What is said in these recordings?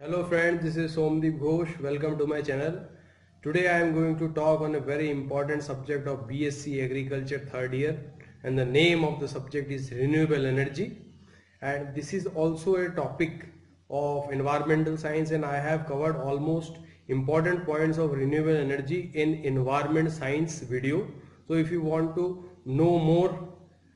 Hello friends, this is Somdeep Ghosh. Welcome to my channel. Today I am going to talk on a very important subject of BSc Agriculture third year, and the name of the subject is renewable energy. And this is also a topic of environmental science, and I have covered almost important points of renewable energy in environment science video. So if you want to know more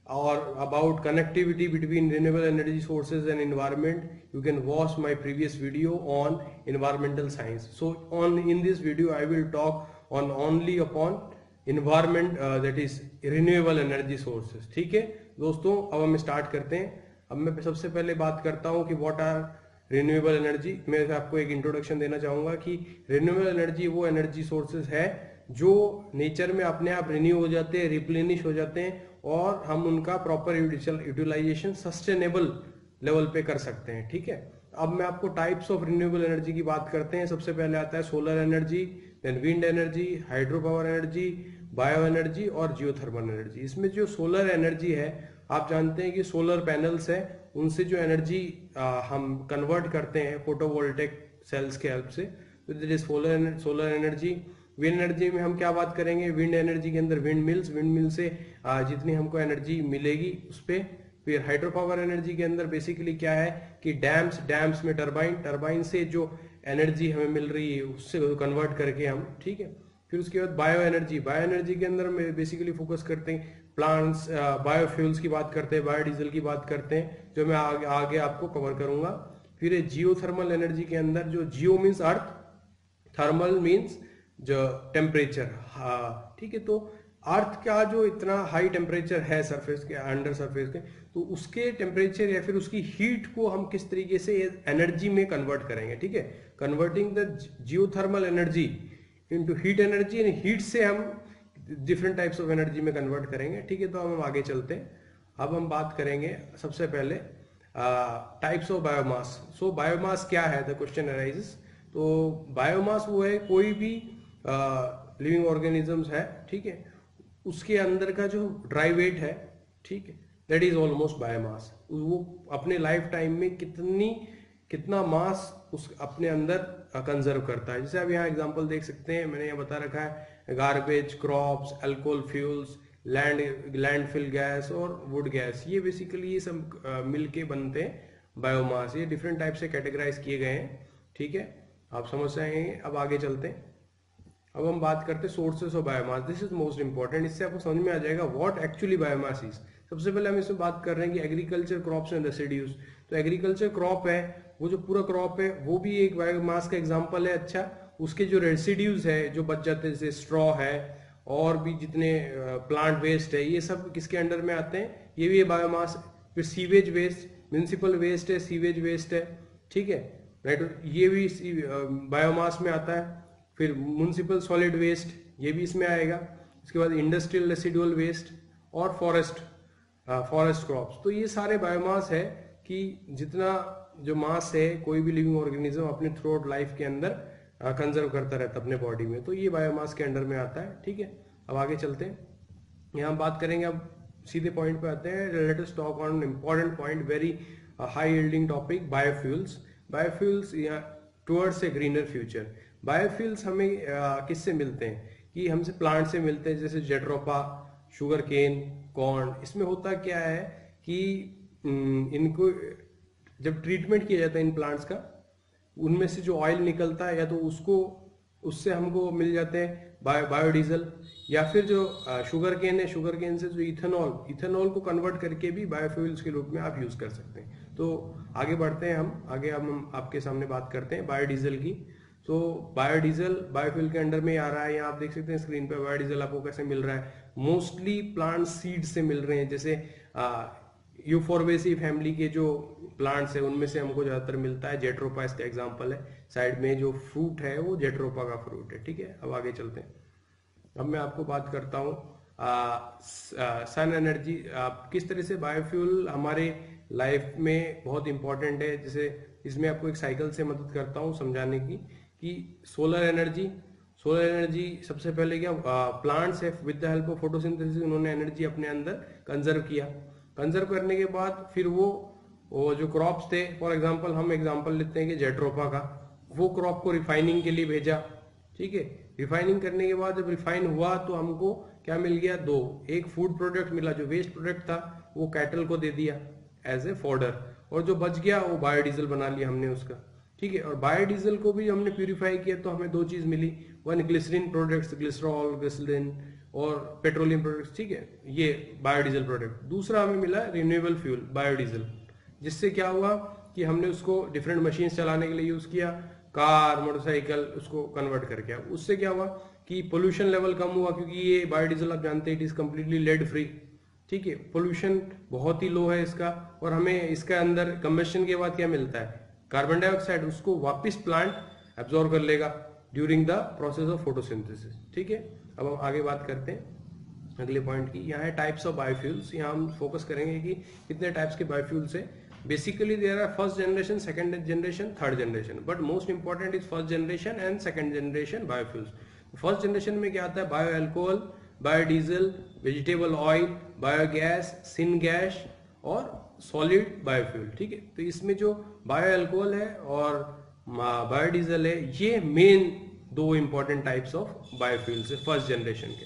or about connectivity between renewable energy sources and environment, you can watch my previous video on environmental science. So in this video I will talk on only upon environment, that is renewable energy sources. ठीक है दोस्तों, अब हम start करते हैं। अब मैं सबसे पहले बात करता हूं कि व्हाट आर रिन्यूएबल एनर्जी। मैं आपको एक इंट्रोडक्शन देना चाहूंगा कि रिन्यूएबल एनर्जी वो एनर्जी सोर्सेज है जो नेचर में अपने आप रिन्यू हो जाते हैं, रिप्लेनिश हो जाते हैं, और हम उनका प्रॉपर यूटिलाइजेशन सस्टेनेबल लेवल पे कर सकते हैं। ठीक है, अब मैं आपको टाइप्स ऑफ रिन्यूएबल एनर्जी की बात करते हैं। सबसे पहले आता है solar energy, then wind energy, hydro power energy, bio energy और जियोथर्मल एनर्जी। इसमें जो सोलर एनर्जी है, आप जानते हैं कि सोलर पैनल्स है, उनसे जो एनर्जी हम कन्वर्ट करते हैं फोटोवोल्टेक सेल्स के हेल्प से, तो this is solar energy. Wind energy में हम क्या बात करेंगे? विंड एनर्जी के अंदर विंड मिल से जितनी हमको एनर्जी मिलेगी उस पर। फिर हाइड्रो पावर एनर्जी के अंदर बेसिकली क्या है कि डैम्स में टरबाइन से जो एनर्जी हमें मिल रही है उससे कन्वर्ट करके हम, ठीक है। फिर उसके बाद बायो एनर्जी के अंदर हम बेसिकली फोकस करते हैं प्लांट्स, बायोफ्यूल्स की बात करते हैं, बायोडीजल की बात करते हैं, जो मैं आगे आपको कवर करूंगा। फिर जियो थर्मल एनर्जी के अंदर, जो जियो मीन्स अर्थ, थर्मल मीन्स जो टेम्परेचर, हाँ ठीक है। तो अर्थ का जो इतना हाई टेम्परेचर है सरफेस के, अंडर सरफेस के, तो उसके टेम्परेचर या फिर उसकी हीट को हम किस तरीके से एनर्जी में कन्वर्ट करेंगे। ठीक है, converting the geothermal energy into heat energy, and heat से हम डिफरेंट टाइप्स ऑफ एनर्जी में कन्वर्ट करेंगे। ठीक है, तो अब हम आगे चलते हैं। अब हम बात करेंगे सबसे पहले types of biomass. So biomass क्या है, द क्वेश्चन अराइजेस। तो बायोमास वो है कोई भी लिविंग ऑर्गेनिजम्स है, ठीक है, उसके अंदर का जो ड्राई वेट है, ठीक है, दैट इज ऑलमोस्ट बायोमास। वो अपने लाइफ टाइम में कितना मास उस अपने अंदर कंजर्व करता है। जैसे आप यहाँ एग्जांपल देख सकते हैं, मैंने यहाँ बता रखा है garbage, crops, alcohol fuels, landfill gas और वुड गैस। ये बेसिकली ये सब मिलके बनते हैं बायोमास। ये डिफरेंट टाइप से कैटेगराइज किए गए हैं। ठीक है, आप समझ जाएंगे। अब आगे चलते हैं। अब हम बात करते हैं sources of biomass. This is most important, इससे आपको समझ में आ जाएगा व्हाट एक्चुअली बायोमास इज। सबसे पहले हम इसमें बात कर रहे हैं कि एग्रीकल्चर क्रॉप्स एंड रेसिड्यूज। तो एग्रीकल्चर क्रॉप है, वो जो पूरा क्रॉप है वो भी एक बायोमास का एग्जांपल है। अच्छा, उसके जो रेसिड्यूज है जो बच जाते हैं, जैसे स्ट्रॉ है और भी जितने प्लांट वेस्ट है, ये सब किसके अंडर में आते हैं? ये भी है बायोमास। फिर सीवेज वेस्ट, म्यूनिसिपल वेस्ट है, सीवेज वेस्ट है, ठीक है, राइट, ये भी बायोमास में आता है। फिर म्यूनिसिपल सॉलिड वेस्ट, ये भी इसमें आएगा। इसके बाद इंडस्ट्रियल रेसिडुअल वेस्ट और फॉरेस्ट क्रॉप्स। तो ये सारे बायोमास है कि जितना जो मास है कोई भी लिविंग ऑर्गेनिज्म अपने थ्रू आउट लाइफ के अंदर कंजर्व करता रहता है अपने बॉडी में, तो ये बायोमास के अंडर में आता है। ठीक है, अब आगे चलते हैं। यहाँ बात करेंगे, अब सीधे पॉइंट पे आते हैं। Let us talk on important point, very high yielding topic, biofuels towards a greener future. Biofuels हमें किससे मिलते हैं? कि हमसे प्लांट से मिलते हैं, जैसे जेट्रोपा, शुगर केन, कॉर्न। इसमें होता क्या है कि इनको जब ट्रीटमेंट किया जाता है इन प्लांट्स का, उनमें से जो ऑयल निकलता है, या तो उससे हमको मिल जाते हैं बायोडीजल, या फिर जो शुगर केन है, शुगर केन से जो इथेनॉल को कन्वर्ट करके भी बायोफ्यूल्स के रूप में आप यूज कर सकते हैं। तो आगे बढ़ते हैं हम हम आपके सामने बात करते हैं बायोडीजल की। तो बायोडीजल बायोफ्यूल के अंडर में आ रहा है। यहाँ आप देख सकते हैं स्क्रीन पे बायोडीजल आपको कैसे मिल रहा है। मोस्टली प्लांट सीड से मिल रहे हैं, जैसे यूफोर्बेसी फैमिली के जो प्लांट्स है उनमें से हमको ज्यादातर मिलता है। जेट्रोपा इसका एग्जांपल है। साइड में जो फ्रूट है वो जेट्रोपा का फ्रूट है। ठीक है, अब आगे चलते हैं। अब मैं आपको बात करता हूँ सन एनर्जी, किस तरह से बायोफ्यूल हमारे लाइफ में बहुत इंपॉर्टेंट है। जैसे इसमें आपको एक साइकिल से मदद करता हूँ समझाने की, कि सोलर एनर्जी सबसे पहले क्या, प्लांट्स है, with the help of photosynthesis उन्होंने एनर्जी अपने अंदर कंजर्व करने के बाद फिर वो वो जो क्रॉप्स थे, फॉर एग्जांपल हम एग्जांपल लेते हैं कि जेट्रोफा का, वो क्रॉप को रिफाइनिंग के लिए भेजा, ठीक है। रिफाइनिंग करने के बाद जब रिफाइन हुआ तो हमको क्या मिल गया, दो, एक फूड प्रोडक्ट मिला, जो वेस्ट प्रोडक्ट था वो कैटल को दे दिया एज ए फॉडर, और जो बच गया वो बायोडीजल बना लिया हमने उसका, ठीक है। और बायोडीजल को भी हमने प्यूरिफाई किया तो हमें दो चीज मिली, one glycerine products, glycerol, glycerine और पेट्रोलियम प्रोडक्ट्स, ठीक है, ये बायोडीजल प्रोडक्ट। दूसरा हमें मिला रिन्यूएबल फ्यूल बायोडीजल, जिससे क्या हुआ कि हमने उसको डिफरेंट मशीन चलाने के लिए यूज किया, कार, मोटरसाइकिल, उसको कन्वर्ट करके। उससे क्या हुआ कि पोल्यूशन लेवल कम हुआ, क्योंकि ये बायोडीजल आप जानते हैं it is completely lead free, ठीक है, पोल्यूशन बहुत ही लो है इसका। और हमें इसके अंदर कंबेशन के बाद क्या मिलता है, कार्बन डाइऑक्साइड, उसको वापस प्लांट एब्जॉर्ब कर लेगा during the process of photosynthesis, ठीक है। अब हम आगे बात करते हैं अगले पॉइंट की। यहाँ है टाइप्स ऑफ बायोफ्यूल्स। यहाँ हम फोकस करेंगे कि कितने टाइप्स के बायोफ्यूल्स है। Basically there are first generation, second generation, third generation, but most important is first generation and second generation biofuels. First generation में क्या आता है, bio alcohol, biodiesel, vegetable oil, biogas, syn gas और solid biofuel, ठीक है। तो इसमें जो बायो अल्कोहल है और बायोडीजल है, ये मेन दो इंपॉर्टेंट टाइप्स ऑफ बायोफ्यूल्स है फर्स्ट जनरेशन के।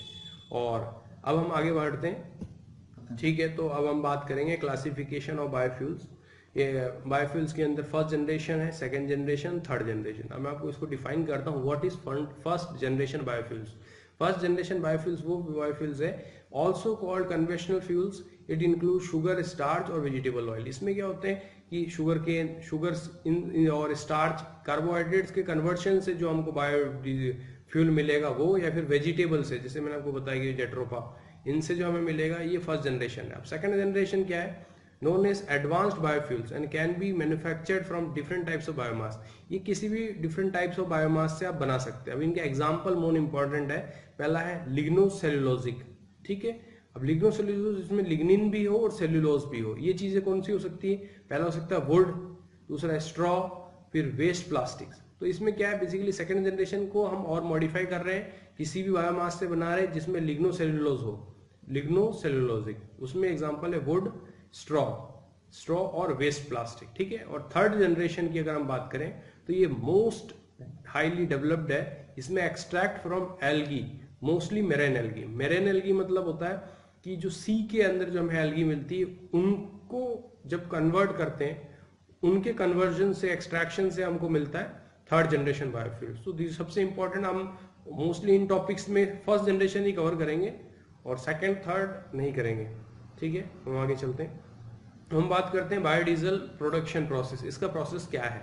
और अब हम आगे बढ़ते हैं, ठीक है। तो अब हम बात करेंगे क्लासिफिकेशन ऑफ बायोफ्यूल्स। ये बायोफ्यूल्स के अंदर फर्स्ट जनरेशन है, सेकंड जनरेशन, थर्ड जनरेशन। अब मैं आपको इसको डिफाइन करता हूँ, what is first generation biofuels. First generation biofuels वो बायोफ्यूल्स है also called conventional fuels, it include sugar, starch और वेजिटेबल ऑयल। इसमें क्या होते हैं कि शुगर केन, शुगर्स और स्टार्च, कार्बोहाइड्रेट्स के कन्वर्शन से जो हमको बायो फ्यूल मिलेगा वो, या फिर वेजिटेबल से, जैसे मैंने आपको बताया कि जेट्रोफा, इनसे जो हमें मिलेगा, ये फर्स्ट जनरेशन है। अब सेकंड जनरेशन क्या है, known as advanced biofuels and can be manufactured from different types of biomass। ये किसी भी different types of biomass से आप बना सकते हैं। अब इनके एग्जाम्पल मोस्ट इंपॉर्टेंट है, पहला है लिग्नोसेल्यूलोजिक, ठीक है। अब लिग्नोसेल्यूलोज, इसमें लिग्निन भी हो और सेल्यूलोज भी हो। ये चीजें कौन सी हो सकती है, पहला हो सकता है वुड, दूसरा है स्ट्रॉ, फिर वेस्ट प्लास्टिक्स। तो इसमें क्या है, बेसिकली सेकंड जनरेशन को हम और मॉडिफाई कर रहे हैं, किसी भी बायोमास से बना रहे हैं जिसमें लिग्नोसेल्यूलोज हो, लिग्नोसेल्यूलोजिक, उसमें एग्जाम्पल है वुड, स्ट्रॉ और वेस्ट प्लास्टिक, ठीक है। और थर्ड जनरेशन की अगर हम बात करें तो ये मोस्ट हाईली डेवलप्ड है। इसमें एक्सट्रैक्ट फ्रॉम एल्गी, मोस्टली मेरेन एल्गी। मेरेन एल्गी मतलब होता है कि जो सी के अंदर जो हमें एल्गी मिलती है, उनको जब कन्वर्ट करते हैं, उनके कन्वर्जन से, एक्सट्रैक्शन से हमको मिलता है थर्ड जनरेशन बायोफ्यूल्स। तो दी सबसे इंपॉर्टेंट, हम मोस्टली इन टॉपिक्स में फर्स्ट जनरेशन ही कवर करेंगे और सेकेंड थर्ड नहीं करेंगे, ठीक है। हम आगे चलते हैं, हम बात करते हैं बायोडीजल प्रोडक्शन प्रोसेस। इसका प्रोसेस क्या है,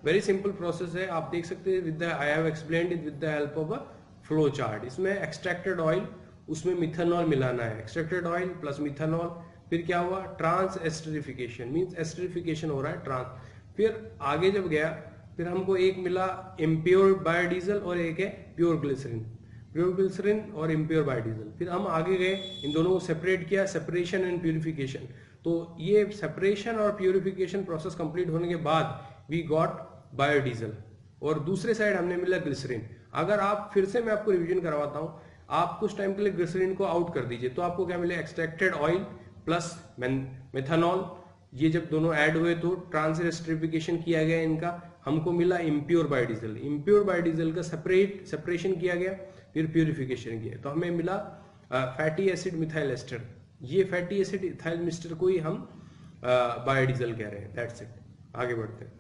वेरी सिंपल प्रोसेस है, आप देख सकते हैं with I have explained it with the help of a flow chart. इसमें एक्सट्रैक्टेड ऑयल, उसमें मिथेनॉल मिलाना है, एक्सट्रैक्टेड ऑयल प्लस मिथेनॉल, फिर क्या हुआ, ट्रांस एस्टरिफिकेशन, मींस एस्टरिफिकेशन हो रहा है, ट्रांस। फिर आगे जब गया, फिर हमको एक मिला इम्प्योर बायोडीजल और एक है प्योर ग्लिसरीन, प्योर ग्लिसरीन और इम्प्योर बायोडीजल। फिर हम आगे गए, इन दोनों को सेपरेट किया, सेपरेशन एंड प्यूरिफिकेशन। तो ये सेपरेशन और प्यूरिफिकेशन प्रोसेस कंप्लीट होने के बाद वी गॉट बायोडीजल, और दूसरे साइड हमने मिला ग्लिसरीन। अगर आप फिर से, मैं आपको रिवीजन करवाता हूं, आप कुछ टाइम के लिए ग्लिसरीन को आउट कर दीजिए तो आपको क्या मिले, एक्सट्रैक्टेड ऑयल प्लस मेथनॉल। ये जब दोनों ऐड हुए तो ट्रांस एस्टरिफिकेशन किया गया इनका, हमको मिला इम्प्योर बायोडीजल। इम्प्योर बायोडीजल का सेपरेशन किया गया, फिर प्यूरिफिकेशन किया, तो हमें मिला फैटी एसिड मिथाइल एस्टर। ये फैटी एसिड इथाइल मिस्टर को ही हम बायोडीजल कह रहे हैं, दैट्स इट। आगे बढ़ते हैं,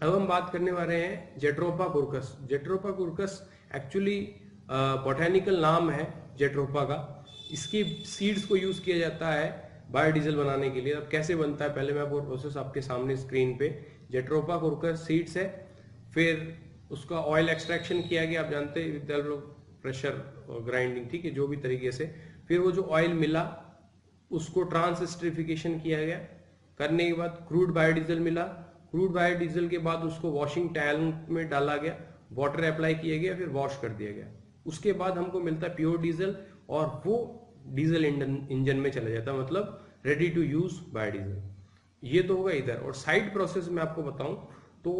अब हम बात करने वाले हैं जेट्रोपा कुर्कस। जेट्रोपा कुर्कस एक्चुअली बोटेनिकल नाम है जेट्रोपा का। इसकी सीड्स को यूज किया जाता है बायोडीजल बनाने के लिए। अब कैसे बनता है, पहले मैं आपको प्रोसेस आपके सामने स्क्रीन पे, जेट्रोपा कुर्कस सीड्स है, फिर उसका ऑयल एक्सट्रैक्शन किया गया, आप जानते हैं विद प्रेशर और ग्राइंडिंग, ठीक है, जो भी तरीके से। फिर वो जो ऑयल मिला उसको ट्रांस एस्टरिफिकेशन किया गया, करने के बाद क्रूड बायोडीजल मिला। क्रूड बायोडीजल के बाद उसको वॉशिंग टैंक में डाला गया, वाटर अप्लाई किया गया, फिर वॉश कर दिया गया। उसके बाद हमको मिलता है प्योर डीजल, और वो डीजल इंजन में चला जाता है, मतलब रेडी टू यूज बायोडीजल। ये तो होगा इधर। और साइड प्रोसेस में आपको बताऊं तो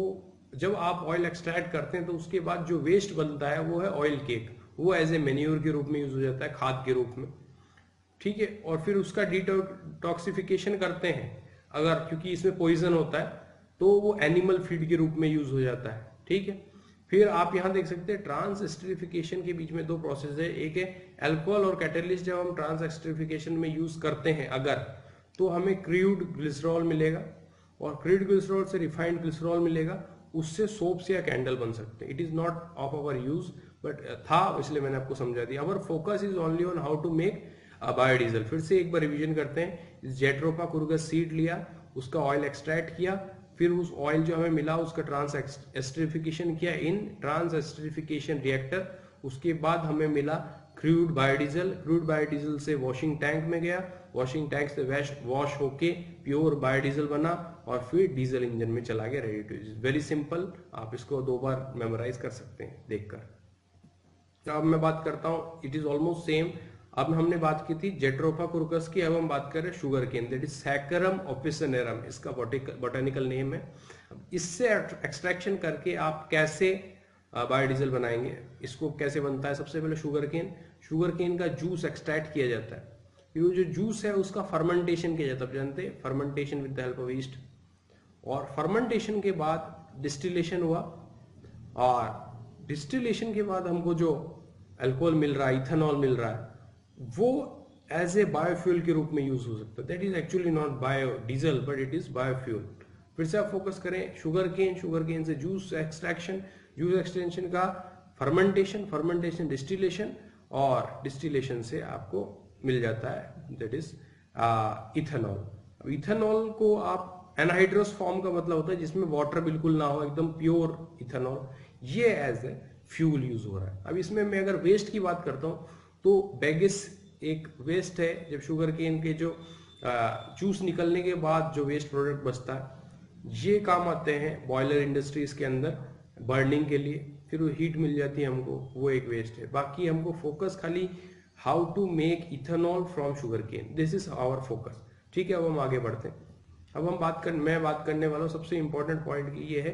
जब आप ऑयल एक्सट्रैक्ट करते हैं तो उसके बाद जो वेस्ट बनता है वो है ऑयल केक, वो एज ए मेन्योर के रूप में यूज हो जाता है, खाद के रूप में, ठीक है। और फिर उसका डिटॉक्सिफिकेशन करते हैं। अगर क्योंकि इसमें पॉइजन होता है तो वो एनिमल फीड के रूप में यूज हो जाता है, ठीक है। फिर आप यहाँ देख सकते हैं ट्रांस एस्टरिफिकेशन के बीच में दो प्रोसेस है, एक है अल्कोहल और कैटलिस्ट। जब हम ट्रांस एस्टरिफिकेशन में यूज करते हैं अगर, तो हमें क्रूड ग्लिसरॉल मिलेगा और क्रूड ग्लिसरॉल से रिफाइंड ग्लिसरॉल मिलेगा, उससे सोप्स या कैंडल बन सकते हैं। It is not of our use but था, इसलिए मैंने आपको समझा दिया। Our focus is only on how to make biodiesel. फिर से एक बार रिवीजन करते हैं। जेट्रोपा कुर्गस सीड लिया, उसका ऑयल एक्सट्रैक्ट किया, फिर उस ऑयल जो हमें मिला उसका ट्रांस एस्टरिफिकेशन किया इन ट्रांस एस्टरिफिकेशन रिएक्टर। उसके बाद हमें मिला क्रूड बायोडीजल। क्रूड बायोडीजल से वॉशिंग टैंक में गया, वॉशिंग टैंक से वॉश होके प्योर बायोडीजल बना और फिर डीजल इंजन में चला गया, ready to use. Very simple, आप इसको 2 बार मेमोराइज कर सकते हैं देखकर। अब मैं बात करता हूँ, इट इज ऑलमोस्ट सेम। अब हमने बात की थी जेट्रोपा कुर्गस की, अब हम बात कर रहे हैं sugar cane, that is saccharum officinarum, इसका बॉटेनिकल नेम है। इससे एक्सट्रैक्शन करके आप कैसे बायोडीजल बनाएंगे, इसको कैसे बनता है? सबसे पहले शुगर केन का जूस एक्सट्रैक्ट किया जाता है। फिर वो जो जूस है उसका फर्मेंटेशन किया जाता है, आप जानते हैं fermentation with the help of east. और फर्मेंटेशन के बाद डिस्टिलेशन हुआ, और डिस्टिलेशन के बाद हमको जो अल्कोहल मिल रहा है, इथेनॉल मिल रहा है, वो एज ए बायोफ्यूल के रूप में यूज हो सकता है। That is actually not biodiesel but it is biofuel. फिर से आप फोकस करें शुगर केन से जूस एक्सट्रैक्शन, जूस एक्सटेंशन का फर्मेंटेशन डिस्टिलेशन, और डिस्टिलेशन से आपको मिल जाता है दैट इज इथेनॉल। इथेनॉल को आप एनहाइड्रस फॉर्म का मतलब होता है जिसमें वाटर बिल्कुल ना हो, एकदम प्योर इथेनॉल, ये एज ए फ्यूल यूज हो रहा है। अब इसमें मैं अगर वेस्ट की बात करता हूँ तो बेगिस एक वेस्ट है। जब शुगर केन के जो जूस निकलने के बाद जो वेस्ट प्रोडक्ट बचता है, ये काम आते हैं बॉयलर इंडस्ट्रीज के अंदर बर्निंग के लिए, फिर वो हीट मिल जाती है हमको, वो एक वेस्ट है। बाकी हमको फोकस खाली how to make ethanol from sugar cane, this is our focus, ठीक है। अब हम आगे बढ़ते हैं। अब मैं बात करने वाला हूँ सबसे इंपॉर्टेंट पॉइंट की, ये है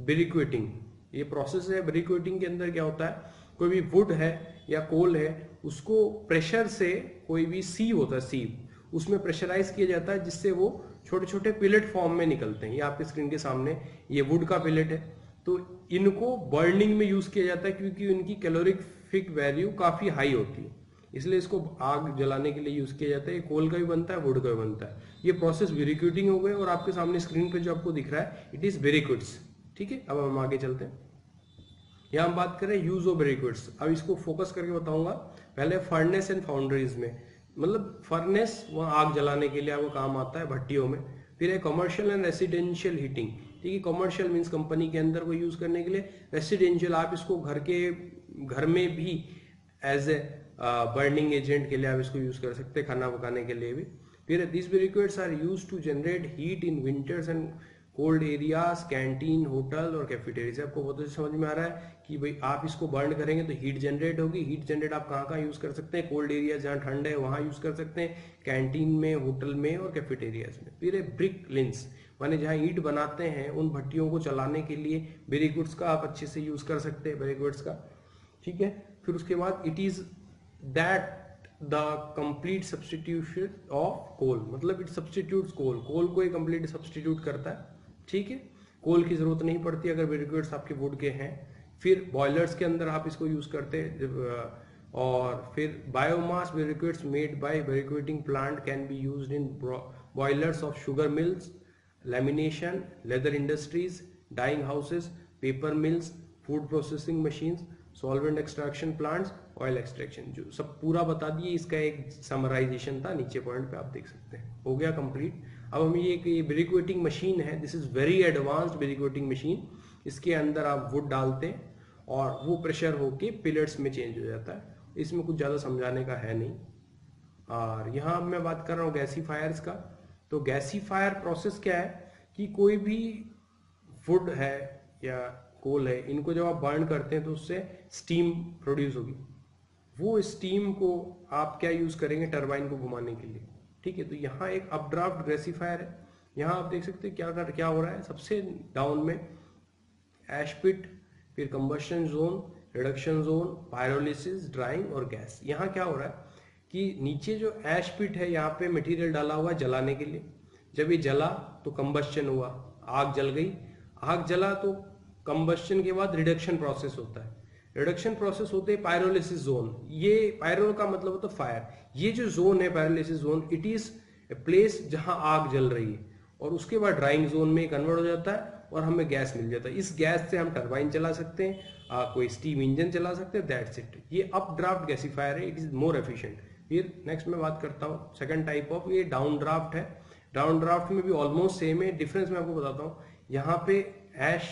ब्रिक्वेटिंग। ये प्रोसेस है ब्रिक्वेटिंग के अंदर क्या होता है, कोई भी वुड है या कोल है, उसको प्रेशर से, कोई भी सीव होता है, सीव, उसमें प्रेशराइज किया जाता है जिससे वो छोटे छोटे पिलेट फॉर्म में निकलते हैं। ये आपके स्क्रीन के सामने ये वुड का पिलेट है। तो इनको बर्निंग में यूज किया जाता है क्योंकि उनकी कैलोरीफिक वैल्यू काफी हाई होती है, इसलिए इसको आग जलाने के लिए यूज किया जाता है। कोल का भी बनता है, वुड का भी बनता है। ये प्रोसेस ब्रिक्वेटिंग हो गए, और आपके सामने स्क्रीन पे जो आपको दिख रहा है इट इज ब्रिक्वेट्स, ठीक है। अब हम आगे चलते हैं। यहाँ हम बात करें यूज ऑफ ब्रिक्वेट्स। अब इसको फोकस करके बताऊंगा। पहले फर्नेस एंड फाउंड्रीज में, मतलब फर्नेस वहाँ आग जलाने के लिए आपको काम आता है, भट्टियों में। फिर है कमर्शियल एंड रेसिडेंशियल हीटिंग, ठीक है। कमर्शियल मीन्स कंपनी के अंदर को यूज करने के लिए, रेसिडेंशियल आप इसको घर में भी एज ए बर्निंग एजेंट के लिए आप इसको यूज कर सकते हैं, खाना पकाने के लिए भी। फिर this briquettes are used to generate heat in winters and cold areas, canteen, hotel और कैफेटेरिया। आपको बहुत अच्छे समझ में आ रहा है कि भाई आप इसको बर्न करेंगे तो हीट जनरेट होगी। हीट जनरेट आप कहाँ कहाँ यूज कर सकते हैं? कोल्ड एरिया जहाँ ठंड है वहां यूज कर सकते हैं, कैंटीन में, होटल में और कैफेटेरियाज में। फिर ब्रिक लिंस, माने जहाँ ईंट बनाते हैं उन भट्टियों को चलाने के लिए ब्रिक्वेट्स का आप अच्छे से यूज कर सकते हैं, ब्रिक्वेट्स का, ठीक है। फिर उसके बाद it is that the complete substitution of coal, मतलब इट सब्सटीट्यूट्स कोल, कोल को एक कंप्लीट सब्सटीट्यूट करता है, ठीक है। कोल की जरूरत नहीं पड़ती अगर ब्रिक्वेट्स आपके वुड के हैं। फिर बॉयलर्स के अंदर आप इसको यूज करते हैं। और फिर biomass briquettes made by briquetting plant can be used in boilers of sugar mills, lamination, leather industries, dyeing houses, paper mills, food processing machines, solvent extraction plants, oil extraction. जो सब पूरा बता दिए, इसका एक समराइजेशन था, नीचे पॉइंट पे आप देख सकते हैं। हो गया कंप्लीट। अब हम ये ब्रिक्वेटिंग मशीन है, this is very advanced briquetting machine. इसके अंदर आप वुड डालते हैं और वो प्रेशर होके पिलेट्स में चेंज हो जाता है। इसमें कुछ ज़्यादा समझाने का है नहीं। और यहाँ मैं बात कर रहा हूँ गैसीफायर्स का। तो गैसीफायर प्रोसेस क्या है कि कोई भी वुड है या कोल है, इनको जब आप बर्न करते हैं तो उससे स्टीम प्रोड्यूस होगी। वो स्टीम को आप क्या यूज करेंगे? टरबाइन को घुमाने के लिए, ठीक है। तो यहाँ एक अपड्राफ्ट गैसीफायर है। यहाँ आप देख सकते हैं क्या हो रहा है। सबसे डाउन में एशपिट, फिर combustion zone, reduction zone, pyrolysis, drawing और गैस। यहाँ क्या हो रहा है कि नीचे जो एशपिट है यहाँ पे मटेरियल डाला हुआ है जलाने के लिए। जब ये जला तो कंबस्शन हुआ, आग जल गई। आग जला तो कंबस्शन के बाद रिडक्शन प्रोसेस होता है। रिडक्शन प्रोसेस होते हैं पायरोलिसिस जोन। ये पायरो का मतलब होता है फायर। ये जो जोन है pyrolysis zone, it is a place जहां आग जल रही है, और उसके बाद ड्राइंग जोन में कन्वर्ट हो जाता है और हमें गैस मिल जाता है। इस गैस से हम टरबाइन चला सकते हैं, कोई स्टीम इंजन चला सकते हैं, दैट्स इट। ये अप ड्राफ्ट गैसीफायर है, इट इज मोर एफिशिएंट। फिर नेक्स्ट मैं बात करता हूँ सेकंड टाइप ऑफ, ये डाउन ड्राफ्ट है। डाउन ड्राफ्ट में भी ऑलमोस्ट सेम है, डिफरेंस मैं आपको बताता हूँ। यहाँ पे ऐश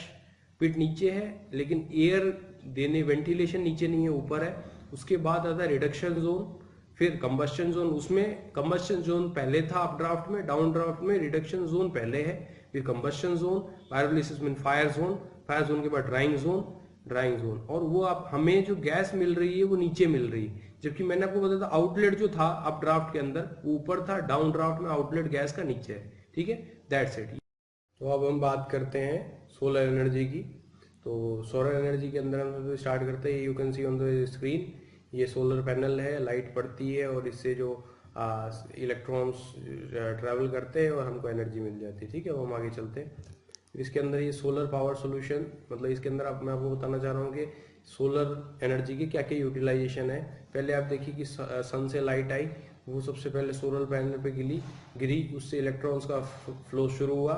पिट नीचे है, लेकिन एयर देने वेंटिलेशन नीचे नहीं है, ऊपर है। उसके बाद आता है रिडक्शन जोन, फिर कंबस्शन जोन। उसमें कंबस्शन जोन पहले था अप ड्राफ्ट में, डाउन ड्राफ्ट में रिडक्शन जोन पहले है, फिर कंबस्शन जोन, पायरोलिसिस में फायर जोन, फायर जोन के बाद ड्राइंग जोन, ड्राइंग जोन। और वो आप हमें जो गैस मिल रही है वो नीचे मिल रही है, जबकि मैंने आपको बताया था आउटलेट जो था अप ड्राफ्ट के अंदर ऊपर था, डाउन ड्राफ्ट में आउटलेट गैस का नीचे है। ठीक है, दैट्स इट। तो अब हम बात करते हैं सोलर एनर्जी की। तो सोलर एनर्जी के अंदर हम स्टार्ट करते हैं। You can see on the screen, ये सोलर पैनल है, लाइट पड़ती है और इससे जो इलेक्ट्रॉन्स ट्रैवल करते हैं और हमको एनर्जी मिल जाती है। ठीक है, वो हम आगे चलते हैं। फिर इसके अंदर ये सोलर पावर सोल्यूशन, मतलब इसके अंदर मैं आपको बताना चाह रहा हूँ कि सोलर एनर्जी की क्या क्या यूटिलाइजेशन है। पहले आप देखिए कि सन से लाइट आई, वो सबसे पहले सोलर पैनल पे गिरी, उससे इलेक्ट्रॉन्स का फ्लो शुरू हुआ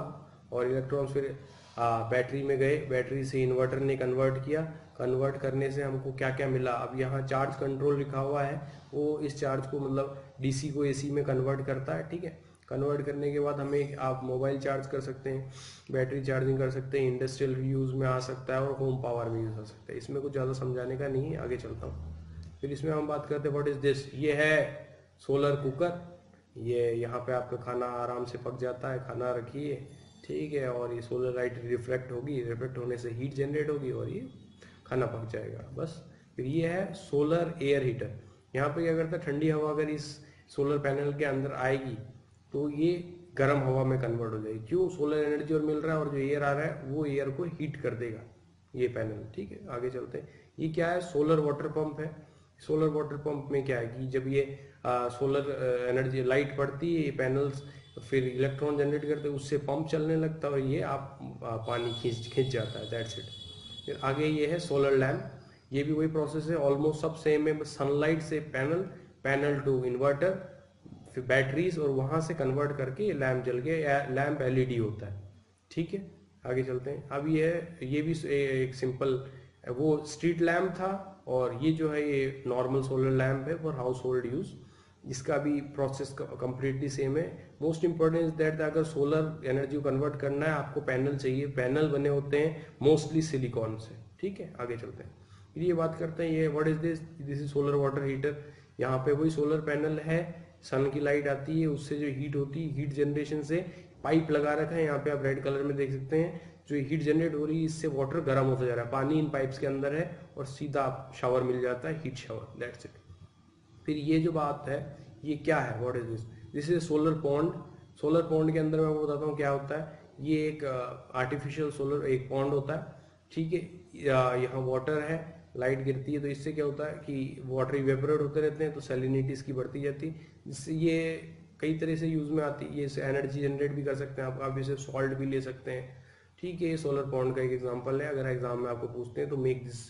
और इलेक्ट्रॉन्स फिर बैटरी में गए, बैटरी से इन्वर्टर ने कन्वर्ट किया, कन्वर्ट करने से हमको क्या क्या मिला। अब यहाँ चार्ज कंट्रोल लिखा हुआ है, वो इस चार्ज को मतलब डीसी को एसी में कन्वर्ट करता है। ठीक है, कन्वर्ट करने के बाद हमें आप मोबाइल चार्ज कर सकते हैं, बैटरी चार्जिंग कर सकते हैं, इंडस्ट्रियल यूज में आ सकता है और होम पावर में यूज आ सकता है। इसमें कुछ ज़्यादा समझाने का नहीं है, आगे चलता हूँ। फिर इसमें हम बात करते हैं व्हाट इज दिस। ये है सोलर कुकर। ये यहाँ पे आपका खाना आराम से पक जाता है, खाना रखिए, ठीक है, और ये सोलर लाइट रिफ्लेक्ट होगी, रिफ्लेक्ट होने से हीट जनरेट होगी और ये खाना पक जाएगा, बस। फिर ये है सोलर एयर हीटर। यहाँ पे क्या करता है, ठंडी हवा अगर इस सोलर पैनल के अंदर आएगी तो ये गर्म हवा में कन्वर्ट हो जाएगी। क्यों? सोलर एनर्जी और मिल रहा है और जो एयर आ रहा है वो एयर को हीट कर देगा ये पैनल। ठीक है, आगे चलते हैं। ये क्या है? सोलर वाटर पंप है। सोलर वाटर पंप में क्या है कि जब ये सोलर एनर्जी लाइट पड़ती है, ये पैनल्स फिर इलेक्ट्रॉन जनरेट करते हैं, उससे पंप चलने लगता है और ये आप पानी खींच जाता है, दैट्स इट। फिर आगे ये है सोलर लैम्प। ये भी वही प्रोसेस है, ऑलमोस्ट सब सेम है, बस सनलाइट से पैनल टू इन्वर्टर, फिर बैटरीज, और वहां से कन्वर्ट करके लैम्प जल के लैम्प एलईडी होता है। ठीक है, आगे चलते हैं। अब ये भी एक सिंपल वो स्ट्रीट लैम्प था, और ये जो है ये नॉर्मल सोलर लैम्प है फॉर हाउस होल्ड यूज। इसका भी प्रोसेस कंप्लीटली सेम है। मोस्ट इंपॉर्टेंट इज दैट अगर सोलर एनर्जी को कन्वर्ट करना है आपको पैनल चाहिए। पैनल बने होते हैं मोस्टली सिलिकॉन से। ठीक है, आगे चलते हैं। फिर ये बात करते हैं, ये what is this. This is solar water heater. यहाँ पे वही सोलर पैनल है, सन की लाइट आती है, उससे जो हीट होती है, हीट जनरेशन से पाइप लगा रखा है, यहाँ पे आप रेड कलर में देख सकते हैं, जो हीट जनरेट हो रही है इससे वाटर गर्म होता जा रहा है, पानी इन पाइप्स के अंदर है और सीधा शावर मिल जाता है, हीट शावर, दैट्स इट। फिर ये जो बात है ये क्या है, what is this. This is solar pond. Solar pond के अंदर मैं आपको बताता हूँ क्या होता है। ये एक आर्टिफिशियल सोलर एक पॉन्ड होता है। ठीक है, यहाँ वाटर है, लाइट गिरती है तो इससे क्या होता है कि वाटर इवेपोरेट होते रहते हैं, तो सैलिनिटी इसकी बढ़ती जाती है, जिससे ये कई तरह से यूज में आती है। ये एनर्जी जनरेट भी कर सकते हैं आप इसे सॉल्ट भी ले सकते हैं। ठीक है, ये सोलर पॉन्ड का एक एग्जांपल है। अगर एग्जाम में आपको पूछते हैं तो make this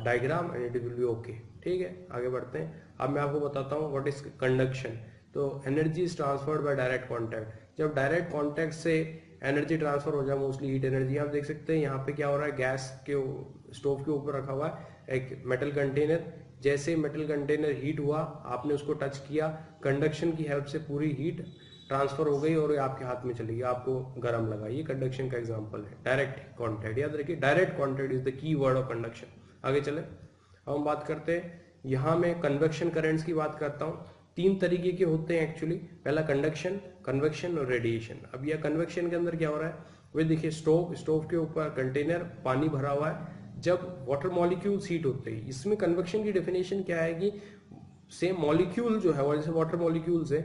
diagram and it will be okay. ठीक है, आगे बढ़ते हैं। अब मैं आपको बताता हूँ व्हाट इज कंडक्शन। तो energy is transferred by direct contact. जब डायरेक्ट कॉन्टैक्ट से एनर्जी ट्रांसफर हो जाए, मोस्टली हीट एनर्जी, आप देख सकते हैं यहाँ पे क्या हो रहा है, गैस के स्टोव के ऊपर रखा हुआ है एक मेटल कंटेनर। जैसे मेटल कंटेनर हीट हुआ, आपने उसको टच किया, कंडक्शन की हेल्प से पूरी हीट ट्रांसफर हो गई और आपके हाथ में चली गई, आपको गर्म लगा। ये कंडक्शन का एग्जांपल है। डायरेक्ट कॉन्टैक्ट, याद रखिए, direct contact is the key word of conduction. आगे चले, अब हम बात करते हैं, यहाँ मैं कन्वेक्शन करेंट्स की बात करता हूँ। 3 तरीके के होते हैं एक्चुअली। पहला कंडक्शन, कन्वेक्शन और रेडिएशन। अब यह कन्वेक्शन के अंदर क्या हो रहा है, वही देखिए, स्टोव के ऊपर कंटेनर पानी भरा हुआ है, जब वाटर मॉलिक्यूल्स हीट होते हैं। इसमें कन्वेक्शन की डेफिनेशन क्या है कि सेम मॉलिक्यूल जो है, जैसे वाटर मॉलिक्यूल्स है,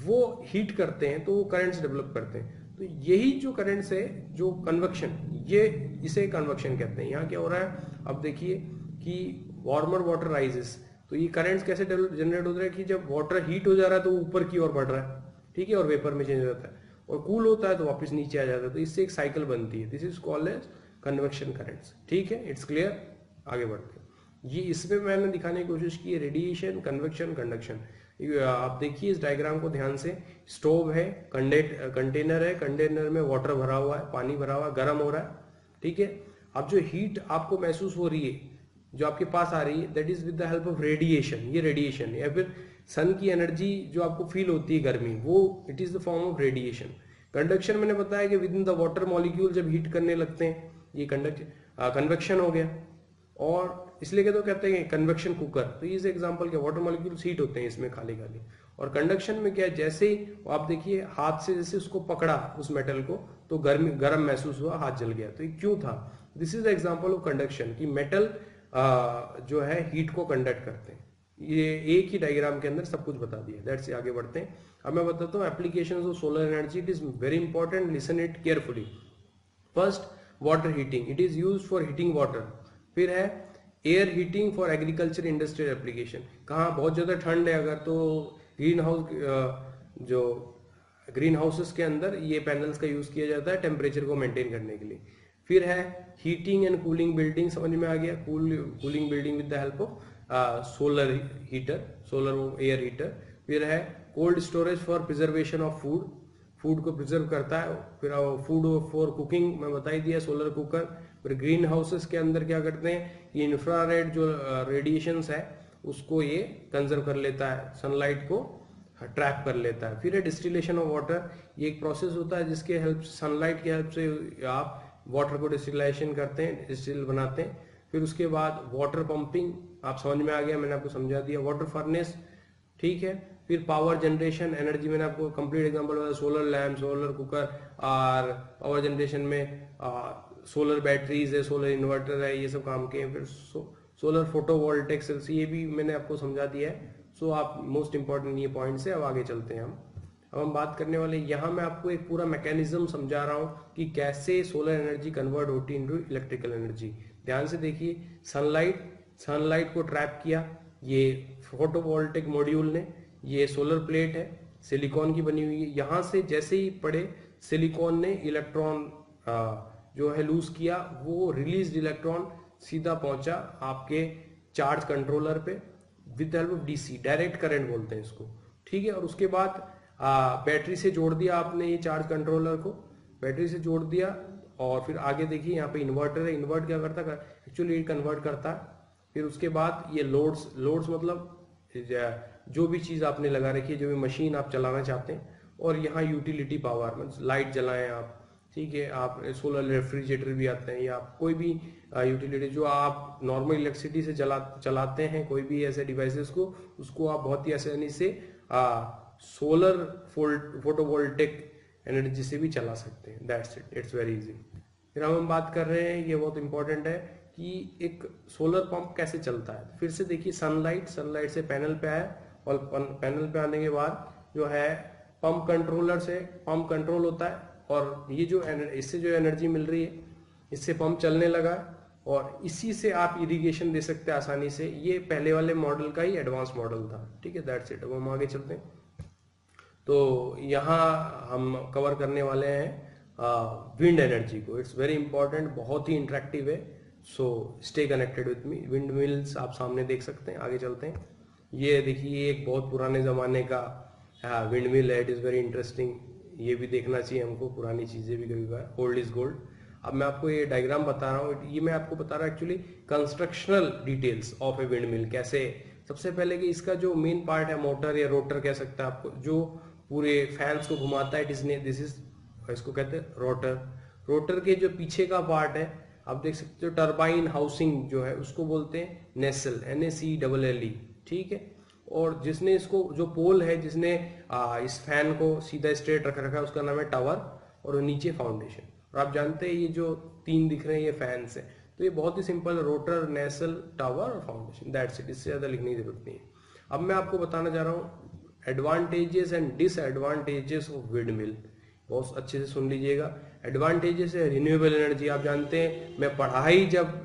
वो हीट करते हैं तो वो करंट्स डेवलप करते हैं। तो यही जो करंट्स है, जो कन्वेक्शन, ये इसे कन्वेक्शन कहते हैं। यहाँ क्या हो रहा है, अब देखिए कि वार्मर वाटर राइजेस, तो ये करंट्स कैसे जनरेट हो रहा है कि जब वाटर हीट हो जा रहा है तो ऊपर की ओर बढ़ रहा है, ठीक है, और वेपर में चेंज हो जाता है। और कूल होता है तो वापस नीचे आ जाता है, तो इससे एक साइकिल बनती है। This is called as convection currents. ठीक है, इट्स क्लियर। आगे बढ़ते हैं। ये इसमें मैंने दिखाने की कोशिश की है रेडिएशन, कन्वेक्शन, कंडक्शन। आप देखिए इस डायग्राम को ध्यान से। स्टोव है, कंटेनर है, कंटेनर में वाटर भरा हुआ है, पानी भरा हुआ है, गर्म हो रहा है। ठीक है, अब जो हीट आपको महसूस हो रही है, जो आपके पास आ रही है, that is with the help of radiation. ये रेडिएशन या फिर सन की एनर्जी जो आपको फील होती है गर्मी, वो it is the form of radiation. Conduction मैंने बताया कि with in the water molecule जब हीट करने लगते हैं, ये कन्वेक्शन हो गया। और इसलिए क्या तो कहते हैं कन्वेक्शन कुकर। तो इस एग्जांपल के वाटर मॉलिक्यूल्स हीट होते हैं इसमें खाली खाली। और कंडक्शन में क्या है, जैसे ही आप देखिए हाथ से जैसे उसको पकड़ा उस मेटल को, तो गर्म महसूस हुआ, हाथ जल गया। तो ये क्यों था? This is the example of conduction कि मेटल जो है हीट को कंडक्ट करते हैं। ये एक ही डायग्राम के अंदर सब कुछ बता दिया। दैट्स से आगे बढ़ते हैं। अब मैं बताता हूँ applications of solar energy. It is very important, listen it carefully. First, water heating, it is used for heating water. फिर है air heating for agriculture industrial application. कहाँ बहुत ज़्यादा ठंड है अगर, तो जो ग्रीन हाउसेस के अंदर ये पैनल्स का यूज़ किया जाता है टेम्परेचर को मेंटेन करने के लिए। फिर है हीटिंग एंड कूलिंग बिल्डिंग, समझ में आ गया, cooling building with the help of solar heater, solar air heater. फिर है cold storage for preservation of food को प्रिजर्व करता है। फिर फूड फॉर कुकिंग मैं बता ही दिया, सोलर कुकर। फिर ग्रीन हाउसेस के अंदर क्या करते हैं, ये इंफ्रारेड जो रेडिएशंस है उसको ये कंजर्व कर लेता है, सनलाइट को ट्रैप कर लेता है। फिर है डिस्टिलेशन ऑफ वाटर, ये एक प्रोसेस होता है जिसके हेल्प, सनलाइट के हेल्प से आप वाटर को डिस्टिलेशन करते हैं, डिस्टिल बनाते हैं। फिर उसके बाद वाटर पंपिंग, आप समझ में आ गया, मैंने आपको समझा दिया। वाटर फर्नेस, ठीक है। फिर पावर जनरेशन, एनर्जी मैंने आपको कंप्लीट एग्जांपल बताया, सोलर लैम्प, सोलर कुकर। और पावर जनरेशन में सोलर बैटरीज है, सोलर इन्वर्टर है, ये सब काम के हैं। फिर सोलर फोटोवोल्टेक सेल्स, ये भी मैंने आपको समझा दिया है। सो आप मोस्ट इंपॉर्टेंट ये पॉइंट्स है। अब आगे चलते हैं हम। अब हम बात करने वाले, यहाँ मैं आपको एक पूरा मैकेनिज्म समझा रहा हूँ कि कैसे सोलर एनर्जी कन्वर्ट होती है इनटू इलेक्ट्रिकल एनर्जी। ध्यान से देखिए, सनलाइट को ट्रैप किया ये फोटोवोल्टेक मॉड्यूल ने। ये सोलर प्लेट है, सिलिकॉन की बनी हुई है। यहाँ से जैसे ही पड़े, सिलिकॉन ने इलेक्ट्रॉन जो है लूज किया, वो रिलीज इलेक्ट्रॉन सीधा पहुंचा आपके चार्ज कंट्रोलर पे with help of DC, direct current बोलते हैं इसको। ठीक है, और उसके बाद बैटरी से जोड़ दिया आपने ये चार्ज कंट्रोलर को, बैटरी से जोड़ दिया। और फिर आगे देखिए यहाँ पे इन्वर्टर है। इन्वर्ट क्या करता है, एक्चुअली कन्वर्ट करता है। फिर उसके बाद ये लोड्स मतलब जो भी चीज आपने लगा रखी है, जो भी मशीन आप चलाना चाहते हैं। और यहाँ यूटिलिटी पावर, मतलब लाइट जलाएं आप, ठीक है, आप सोलर रेफ्रिजरेटर भी आते हैं, या कोई भी यूटिलिटी जो आप नॉर्मल इलेक्ट्रिसिटी से चलाते हैं, कोई भी ऐसे डिवाइसेस को, उसको आप बहुत ही आसानी से सोलर फोटोवोल्टेक एनर्जी से भी चला सकते हैं। That's it, it's very easy. फिर हम बात कर रहे हैं, ये बहुत इंपॉर्टेंट है कि एक सोलर पंप कैसे चलता है। फिर से देखिए, सनलाइट से पैनल पे आया, और पैनल पे आने के बाद जो है पंप कंट्रोलर से पंप कंट्रोल होता है। और ये जो इससे जो एनर्जी मिल रही है, इससे पंप चलने लगा, और इसी से आप इरिगेशन दे सकते हैं आसानी से। ये पहले वाले मॉडल का ही एडवांस मॉडल था। ठीक है, दैट्स इट। अब हम आगे चलते हैं। तो यहाँ हम कवर करने वाले हैं विंड एनर्जी को। इट्स वेरी इंपॉर्टेंट, बहुत ही इंटरेक्टिव है। So stay connected with me. Wind mills आप सामने देख सकते हैं। आगे चलते हैं। ये देखिए, एक बहुत पुराने जमाने का विंड मिल है। It is very interesting. ये भी देखना चाहिए हमको, पुरानी चीजें भी कभी बार, ओल्ड इज गोल्ड। अब मैं आपको ये डायग्राम बता रहा हूँ, ये मैं आपको बता रहा हूँ actually constructional details of a wind mill. कैसे, सबसे पहले कि इसका जो मेन पार्ट है, मोटर या रोटर कह सकते हैं आपको, जो पूरे फैंस को घुमाता है, दिस इज, इसको कहते हैं रोटर। रोटर के जो पीछे का पार्ट है, आप देख सकते हो, टरबाइन हाउसिंग जो है उसको बोलते हैं नेसल, NACLLE। ठीक है, और जिसने इसको, जो पोल है जिसने इस फैन को सीधा स्ट्रेट रखा है, उसका नाम है टावर, और नीचे फाउंडेशन। और आप जानते हैं ये जो तीन दिख रहे हैं ये फैंस है। तो ये बहुत ही सिंपल, रोटर, नेसल, टावर और फाउंडेशन, दैट्स इट। इससे ज्यादा लिखने की जरूरत नहीं है। अब मैं आपको बताना चाह रहा हूँ advantages and disadvantages of wind mill. बहुत अच्छे से सुन लीजिएगा। एडवांटेजेस है रिन्यूएबल एनर्जी। आप जानते हैं, मैं पढ़ाई जब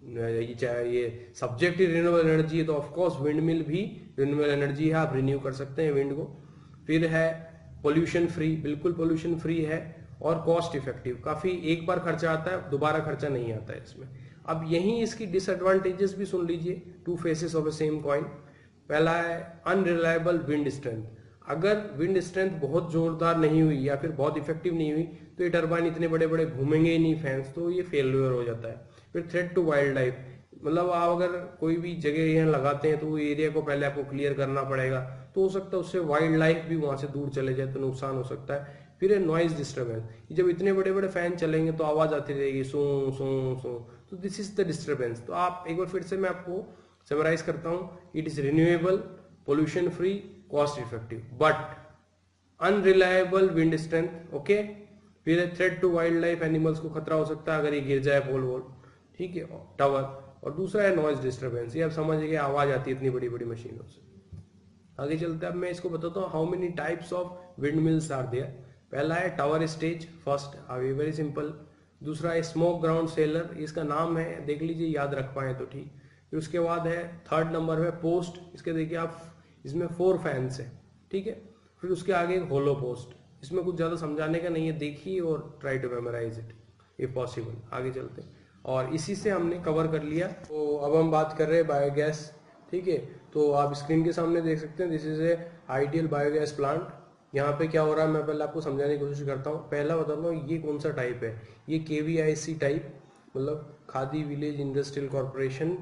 ये सब्जेक्ट ही रिन्यूएबल एनर्जी है, तो ऑफकोर्स विंड मिल भी रिन्यूएबल एनर्जी है, आप रिन्यू कर सकते हैं विंड को। फिर है पोल्यूशन फ्री, बिल्कुल पोल्यूशन फ्री है, और कॉस्ट इफेक्टिव, काफी एक बार खर्चा आता है, दोबारा खर्चा नहीं आता है इसमें। अब यही इसकी डिसएडवांटेजेस भी सुन लीजिए, two faces of a same coin. पहला है अनरिलायबल विंड स्ट्रेंथ। अगर विंड स्ट्रेंथ बहुत जोरदार नहीं हुई या फिर बहुत इफेक्टिव नहीं हुई तो ये टरबाइन इतने बड़े बड़े घूमेंगे ही नहीं फैंस, तो ये फेलियर हो जाता है। फिर थ्रेट टू वाइल्ड लाइफ, मतलब आप अगर कोई भी जगह यहाँ लगाते हैं तो वो एरिया को पहले आपको क्लियर करना पड़ेगा, तो हो सकता है उससे वाइल्ड लाइफ भी वहां से दूर चले जाए तो नुकसान हो सकता है। फिर है नॉइज डिस्टर्बेंस, जब इतने बड़े बड़े फैन चलेंगे तो आवाज आती रहेगी सो सो सो, तो दिस इज द डिस्टर्बेंस। तो आप एक बार फिर से मैं आपको समराइज करता हूं, it is renewable, pollution free, cost effective, but unreliable wind strength. Okay, फिर है threat to wildlife, animals को खतरा हो सकता है अगर ये गिर जाए पोल वोल, ठीक है, टावर। और दूसरा है नॉइज डिस्टर्बेंस, ये आप समझिए आवाज आती है इतनी बड़ी बड़ी मशीनों से। आगे चलते हैं, अब मैं इसको बताता हूँ how many types of windmills are there. पहला है tower stage, first, very simple. दूसरा है स्मोक ग्राउंड सेलर, इसका नाम है, देख लीजिए, याद रख पाए तो ठीक। फिर उसके बाद है थर्ड नंबर में पोस्ट, इसके देखिए आप, इसमें 4 फैंस है, ठीक है। फिर उसके आगे होलो पोस्ट, इसमें कुछ ज्यादा समझाने का नहीं है, देखिए और try to memorize it if possible. आगे चलते हैं, और इसी से हमने कवर कर लिया। तो अब हम बात कर रहे हैं बायोगैस, ठीक है। तो आप स्क्रीन के सामने देख सकते हैं, this is a ideal biogas plant. यहाँ पे क्या हो रहा है मैं पहले आपको समझाने की कोशिश करता हूँ। पहला बताता हूँ ये कौन सा टाइप है, ये KVIC टाइप, मतलब khadi village industrial corporation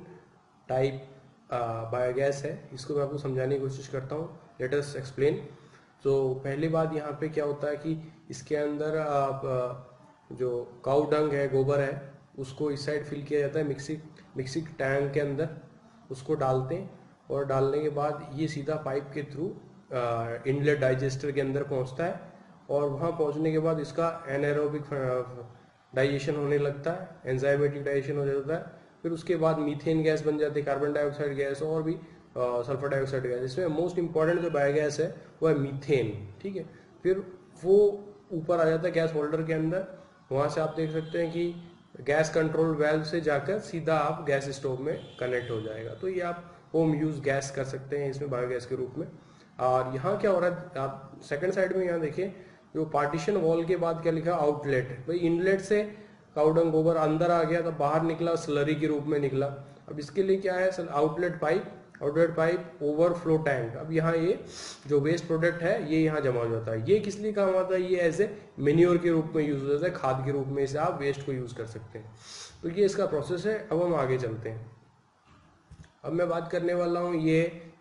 type biogas है। इसको मैं आपको समझाने की कोशिश करता हूँ, लेट अस एक्सप्लेन। तो पहली बात यहाँ पे क्या होता है कि इसके अंदर आप जो काऊ डंग है, गोबर है, उसको इस साइड फिल किया जाता है मिक्सिंग टैंक के अंदर, उसको डालते हैं, और डालने के बाद ये सीधा पाइप के थ्रू इनलेट डाइजेस्टर के अंदर पहुंचता है, और वहां पहुंचने के बाद इसका एनारोबिक डाइजेशन होने लगता है, एंजाइमेटिक डाइजेशन हो जाता है। फिर उसके बाद मीथेन गैस बन जाती है, कार्बन डाइऑक्साइड गैस, और भी सल्फर डाइऑक्साइड गैस। इसमें मोस्ट इंपॉर्टेंट जो बायोगैस है वो है मीथेन, ठीक है। फिर वो ऊपर आ जाता है गैस होल्डर के अंदर, वहां से आप देख सकते हैं कि गैस कंट्रोल वाल्व से जाकर सीधा आप गैस स्टोव में कनेक्ट हो जाएगा। तो ये आप होम यूज गैस कर सकते हैं इसमें बायोगैस के रूप में। और यहाँ क्या हो रहा है, आप सेकंड साइड में यहाँ देखिए, जो पार्टीशन वॉल के बाद क्या लिखा, आउटलेट। भाई इनलेट से काउडंग गोबर अंदर आ गया तो बाहर निकला, स्लरी के रूप में निकला। अब इसके लिए क्या है, आउटलेट पाइप, ओवरफ्लो टैंक। अब यहाँ ये जो वेस्ट प्रोडक्ट है ये यहाँ जमा हो जाता है। ये किस लिए काम आता है, ये एज ए मेन्योर के रूप में यूज हो जाता है, खाद के रूप में इसे आप वेस्ट को यूज कर सकते हैं। तो ये इसका प्रोसेस है। अब हम आगे चलते हैं। अब मैं बात करने वाला हूँ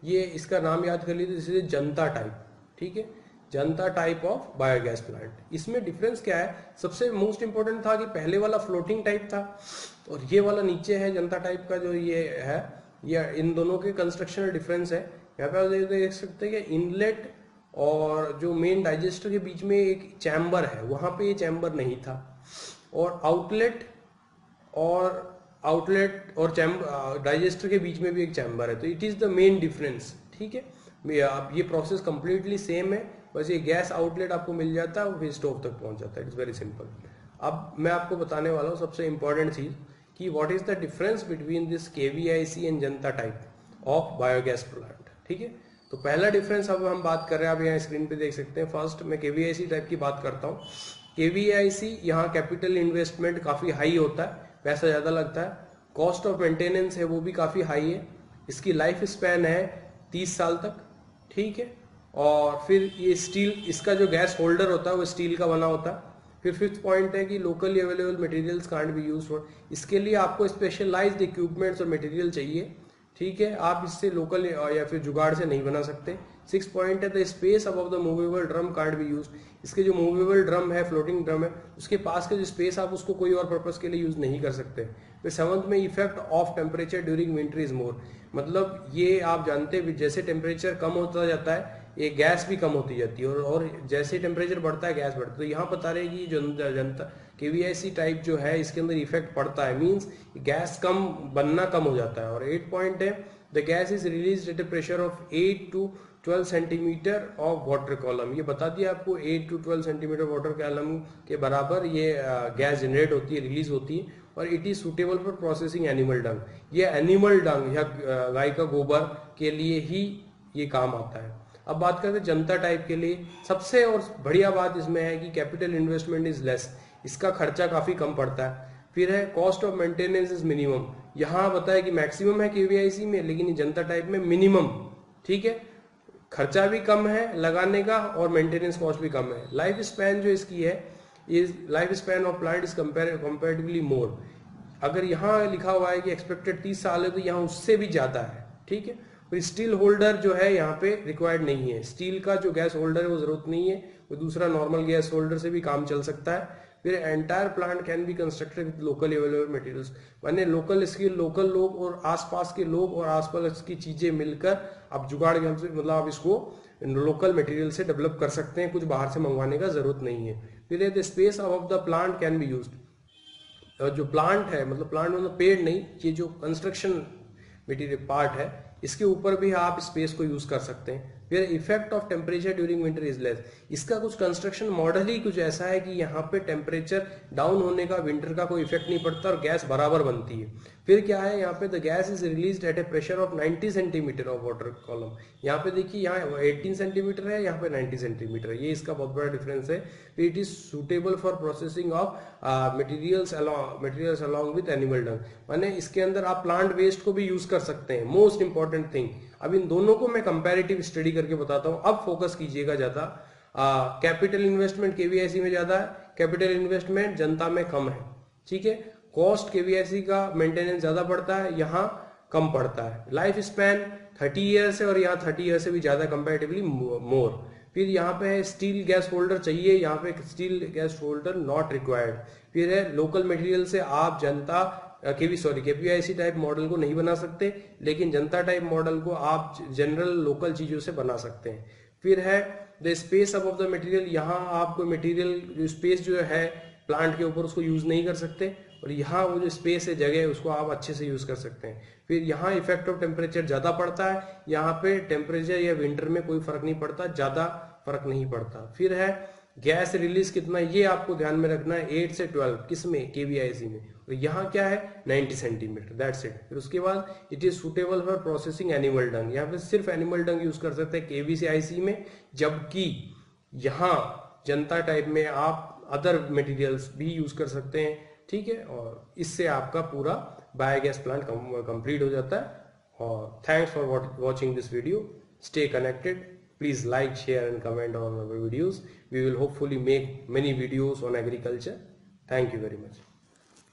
ये इसका नाम याद कर लीजिए, जैसे जनता टाइप, ठीक है, जनता टाइप ऑफ बायोगैस प्लांट। इसमें डिफरेंस क्या है, सबसे मोस्ट इंपॉर्टेंट था कि पहले वाला फ्लोटिंग टाइप था और ये वाला नीचे है जनता टाइप का जो ये है, ये इन दोनों के कंस्ट्रक्शनल डिफरेंस है। यहाँ पे आप देख सकते हैं कि इनलेट और जो मेन डाइजेस्टर के बीच में एक चैम्बर है, वहां पे ये चैम्बर नहीं था, और आउटलेट और चैम्बर डाइजेस्टर के बीच में भी एक चैम्बर है। तो it is the main difference, ठीक है। अब ये प्रोसेस कंप्लीटली सेम है, बस ये गैस आउटलेट आपको मिल जाता है और फिर स्टोव तक पहुंच जाता है। It's very simple. अब मैं आपको बताने वाला हूँ सबसे इंपॉर्टेंट चीज कि what is the difference between this KVIC and Janata type of biogas plant, ठीक है। तो पहला डिफरेंस अब हम बात कर रहे हैं, आप यहाँ स्क्रीन पे देख सकते हैं। फर्स्ट मैं KVIC टाइप की बात करता हूँ। KVIC यहाँ कैपिटल इन्वेस्टमेंट काफी हाई होता है, पैसा ज्यादा लगता है, कॉस्ट ऑफ मेंटेनेंस है वो भी काफी हाई है, इसकी लाइफ स्पैन है 30 साल तक, ठीक है। और फिर ये स्टील, इसका जो गैस होल्डर होता है वो स्टील का बना होता है। फिर फिफ्थ पॉइंट है कि locally available materials can't be used for, इसके लिए आपको स्पेशलाइज्ड इक्विपमेंट्स और मटेरियल चाहिए, ठीक है। आप इससे लोकल या फिर जुगाड़ से नहीं बना सकते। 6 पॉइंट है the space above the movable drum can't be used, इसके जो मूवेबल ड्रम है, फ्लोटिंग ड्रम है, उसके पास का जो स्पेस आप उसको कोई और पर्पस के लिए यूज नहीं कर सकते। फिर 7th में effect of temperature during winter is more, मतलब ये आप जानते हैं जैसे टेम्परेचर कम होता जाता है ये गैस भी कम होती जाती है, और जैसे टेम्परेचर बढ़ता है गैस बढ़ता है। तो यहाँ बता रहे कि जो जनता KVIC टाइप जो है इसके अंदर इफेक्ट पड़ता है, मींस गैस कम बनना कम हो जाता है। और 8 पॉइंट है the gas is release at A pressure of 8 to 12 centimetre of water column. ये बता दिया आपको 8 to 12 सेंटीमीटर वाटर कॉलम के बराबर ये गैस जनरेट होती है, रिलीज होती है। और it is suitable for processing animal डंग, ये एनिमल डंग या गाय का गोबर के लिए ही ये काम आता है। अब बात करते हैं जनता टाइप के लिए। सबसे और बढ़िया बात इसमें है कि कैपिटल इन्वेस्टमेंट इज लेस, इसका खर्चा काफी कम पड़ता है। फिर है cost of maintenance is minimum, यहाँ बताया कि मैक्सिमम है केवीआईसी में, लेकिन जनता टाइप में मिनिमम, ठीक है। खर्चा भी कम है लगाने का और मेंटेनेंस कॉस्ट भी कम है। लाइफ स्पैन जो इसकी है, is life span of plant is comparatively more. अगर यहाँ लिखा हुआ है कि एक्सपेक्टेड 30 साल है, तो यहाँ उससे भी ज्यादा है, ठीक है। और स्टील होल्डर जो है यहाँ पे रिक्वायर्ड नहीं है, स्टील का जो गैस होल्डर है वो जरूरत नहीं है, वो दूसरा नॉर्मल गैस होल्डर से भी काम चल सकता है। फिर entire plant can be constructed with local available materials, माने लोकल स्किल, लोकल लोग और आसपास के लोग और आसपास की चीजें मिलकर आप जुगाड़ के हमसे मतलब आप इसको लोकल मटेरियल से डेवलप कर सकते हैं, कुछ बाहर से मंगवाने का जरूरत नहीं है। फिर the space of the plant can be used, जो प्लांट है मतलब प्लांट मतलब पेड़ नहीं, ये जो कंस्ट्रक्शन मटेरियल पार्ट है इसके ऊपर भी आप स्पेस को यूज कर सकते हैं। फिर effect of temperature during winter is less, इसका कुछ कंस्ट्रक्शन मॉडल ही कुछ ऐसा है कि यहाँ पे टेम्परेचर डाउन होने का विंटर का कोई इफेक्ट नहीं पड़ता और गैस बराबर बनती है। फिर क्या है यहाँ पे, the gas is released at A pressure of 90 centimetre of water column. यहाँ पे देखिए यहाँ 18 सेंटीमीटर है, यहाँ पे 90 सेंटीमीटर है, ये इसका बहुत बड़ा डिफरेंस है। It is suitable for processing of materials along with animal डंग, माने इसके अंदर आप प्लांट वेस्ट को भी यूज कर सकते हैं। मोस्ट इंपॉर्टेंट थिंग, अब इन दोनों को मैं कंपैरेटिव स्टडी करके बताता हूं। अब फोकस कीजिएगा ज्यादा। कैपिटल इन्वेस्टमेंट केवीआईसी में ज्यादा है, कैपिटल इन्वेस्टमेंट जनता में कम है, ठीक है। कॉस्ट केवीआईसी का मेंटेनेंस ज्यादा पड़ता है, यहाँ कम पड़ता है। लाइफ स्पैन 30 ईयर्स है और यहाँ 30 ईयर्स से भी ज्यादा कंपैरेटिवली मोर। फिर यहाँ पे है स्टील गैस होल्डर चाहिए, यहाँ पे steel gas holder not required. फिर है लोकल मटेरियल से आप जनता केपीआईसी टाइप मॉडल को नहीं बना सकते, लेकिन जनता टाइप मॉडल को आप जनरल लोकल चीजों से बना सकते हैं। फिर है the space of the material, यहाँ आपको मटेरियल जो स्पेस जो है प्लांट के ऊपर उसको यूज नहीं कर सकते, और यहाँ वो जो स्पेस है जगह उसको आप अच्छे से यूज कर सकते हैं। फिर यहाँ इफेक्ट ऑफ टेम्परेचर ज्यादा पड़ता है, यहाँ पे टेम्परेचर या विंटर में कोई फर्क नहीं पड़ता, ज्यादा फर्क नहीं पड़ता। फिर है गैस रिलीज कितना, ये आपको ध्यान में रखना है, 8 से 12 किसमें, केवीआईसी में, और यहाँ क्या है 90 सेंटीमीटर, दैट्स इट। फिर उसके बाद it is suitable for processing animal डंग, यहाँ पे सिर्फ एनिमल डंग यूज कर सकते हैं केवीआईसी में, जबकि यहाँ जनता टाइप में आप अदर मटेरियल्स भी यूज कर सकते हैं, ठीक है। और इससे आपका पूरा बायोगैस प्लांट कंप्लीट हो जाता है। और thanks for watching this video, stay connected, please like, share and comment on our videos. We will hopefully make many videos on agriculture. Thank you very much.